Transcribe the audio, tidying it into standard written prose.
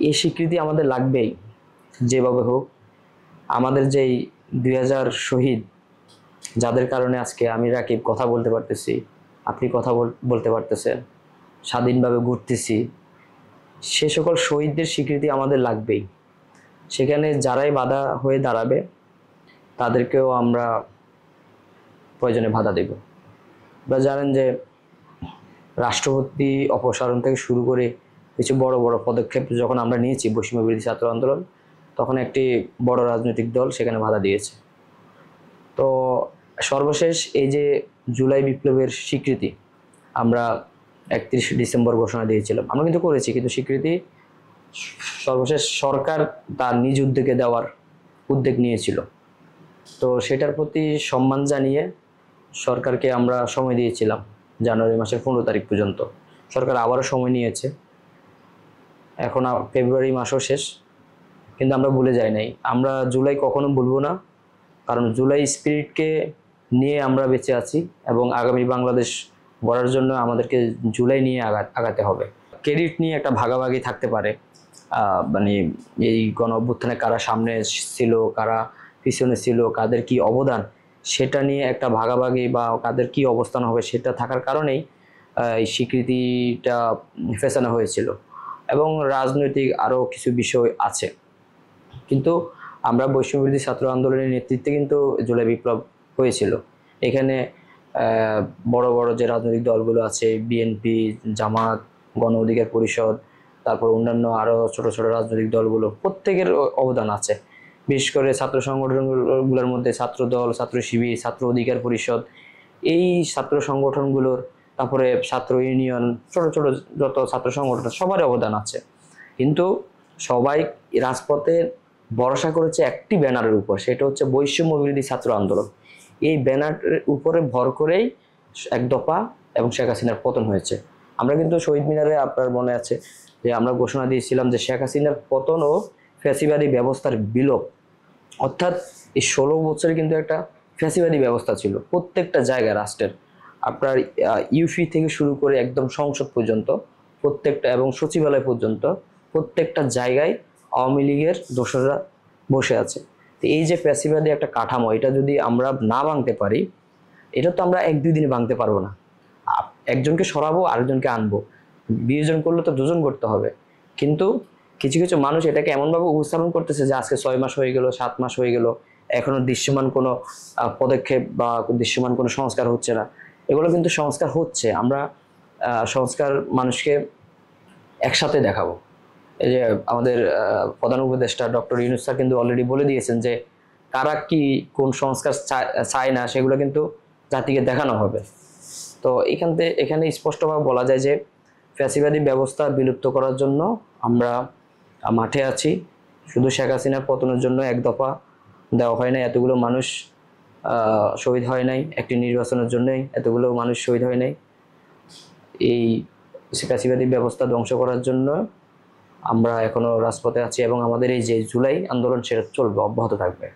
এই স্বীকৃতি আমাদের লাগবেই, যেভাবে হোক। আমাদের যেই 2000 শহীদ, যাদের কারণে আজকে আমি রাকিব কথা বলতে পারতেছি, আপনি কথা বলতে পারতেছেন, স্বাধীনভাবে ঘুরতেছি, সে সকল শহীদদের স্বীকৃতি আমাদের লাগবেই। সেখানে যারাই বাধা হয়ে দাঁড়াবে তাদেরকেও আমরা প্রয়োজনে বাধা দেব। আপনারা জানেন যে রাষ্ট্রপতি অপসারণ থেকে শুরু করে কিছু বড় বড় পদক্ষেপ যখন আমরা নিয়েছি বৈষম্য বিরোধী ছাত্র আন্দোলন, তখন একটি বড় রাজনৈতিক দল সেখানে বাধা দিয়েছে। তো সর্বশেষ এই যে জুলাই বিপ্লবের স্বীকৃতি আমরা 31 ডিসেম্বর ঘোষণা দিয়েছিলাম, আমরা কিন্তু করেছি, কিন্তু স্বীকৃতি সর্বশেষ সরকার তার নিজ উদ্যোগে দেওয়ার উদ্যোগ নিয়েছিল। তো সেটার প্রতি সম্মান জানিয়ে সরকারকে আমরা সময় দিয়েছিলাম জানুয়ারি মাসের 15 তারিখ পর্যন্ত। সরকার আবারও সময় নিয়েছে, এখন ফেব্রুয়ারি মাসও শেষ, কিন্তু আমরা ভুলে যাই নাই। আমরা জুলাই কখনো ভুলবো না, কারণ জুলাই স্পিরিটকে নিয়ে আমরা বেঁচে আছি এবং আগামী বাংলাদেশ গড়ার জন্য আমাদেরকে জুলাই নিয়ে আগাতে হবে। ক্রেডিট নিয়ে একটা ভাগাভাগি থাকতে পারে, মানে এই গণ অভ্যুত্থানে কারা সামনে ছিল, কারা পিছনে ছিল, কাদের কি অবদান, সেটা নিয়ে একটা ভাগাভাগি বা কাদের কি অবস্থান হবে সেটা থাকার কারণেই এই স্বীকৃতিটা ফেসানো হয়েছিল। এবং রাজনৈতিক আরও কিছু বিষয় আছে, কিন্তু আমরা বৈষম্যবিরোধী ছাত্র আন্দোলনের নেতৃত্বে কিন্তু জুলাই বিপ্লব হয়েছিল। এখানে বড় বড় যে রাজনৈতিক দলগুলো আছে, বিএনপি, জামাত, গণ অধিকার পরিষদ, তারপর অন্যান্য আরও ছোট ছোট রাজনৈতিক দলগুলো, প্রত্যেকের অবদান আছে। বিশেষ করে ছাত্র সংগঠনগুলোর মধ্যে ছাত্র দল, ছাত্র শিবির, ছাত্র অধিকার পরিষদ, এই ছাত্র সংগঠনগুলোর, তারপরে ছাত্র ইউনিয়ন, ছোট ছোট যত ছাত্র সংগঠন, সবার অবদান আছে। কিন্তু সবাই রাজপথে ভরসা করেছে একটি ব্যানারের উপর, সেটা হচ্ছে বৈষম্য বিরোধী ছাত্র আন্দোলন। এই ব্যানারের উপরে ভর করেই এক দফা এবং শেখ হাসিনার পতন হয়েছে। আমরা কিন্তু শহীদ মিনারে, আপনার মনে আছে যে আমরা ঘোষণা দিয়েছিলাম যে শেখ হাসিনার পতন ও ফ্যাসিবাদী ব্যবস্থার বিলোপ। অর্থাৎ এই 16 বছরে কিন্তু একটা ফ্যাসিবাদী ব্যবস্থা ছিল প্রত্যেকটা জায়গায় রাষ্ট্রের। আপনার ইউপি থেকে শুরু করে একদম সংসদ পর্যন্ত প্রত্যেকটা, এবং সচিবালয় পর্যন্ত প্রত্যেকটা জায়গায় আওয়ামী লীগের দোসররা বসে আছে। তো এই যে ফ্যাসিবাদী একটা কাঠামো, এটা যদি আমরা না ভাঙতে পারি, এটা তো আমরা 1-2 দিনে ভাঙতে পারবো না। একজনকে সরাবো, আরেকজনকে আনবো, বিয়োজন করলে তো দুজন করতে হবে। কিন্তু কিছু কিছু মানুষ এটাকে এমনভাবে উপস্থাপন করতেছে যে আজকে 6 মাস হয়ে গেল, 7 মাস হয়ে গেল, এখনো দৃশ্যমান কোনো পদক্ষেপ বা দৃশ্যমান কোনো সংস্কার হচ্ছে না। এগুলো কিন্তু সংস্কার হচ্ছে। আমরা সংস্কার মানুষকে একসাথে দেখাবো। এই যে আমাদের প্রধান উপদেষ্টা ডক্টর ইউনূস স্যার কিন্তু অলরেডি বলে দিয়েছেন যে কারা কি কোন সংস্কার চায় না, সেগুলো কিন্তু জাতিকে দেখানো হবে। তো এখানে স্পষ্টভাবে বলা যায় যে ফ্যাসিবাদী ব্যবস্থা বিলুপ্ত করার জন্য আমরা মাঠে আছি। শুধু শেখ হাসিনার পতনের জন্য এক দফা দেওয়া হয় নাই, এতগুলো মানুষ শহীদ হয় নাই, একটি নির্বাচনের জন্যই এতগুলো মানুষ শহীদ হয় নাই। এই ফ্যাসিবাদী ব্যবস্থা ধ্বংস করার জন্য আমরা এখনো রাজপথে আছি এবং আমাদের এই যে জুলাই আন্দোলন, সেটা চলবে, অব্যাহত থাকবে।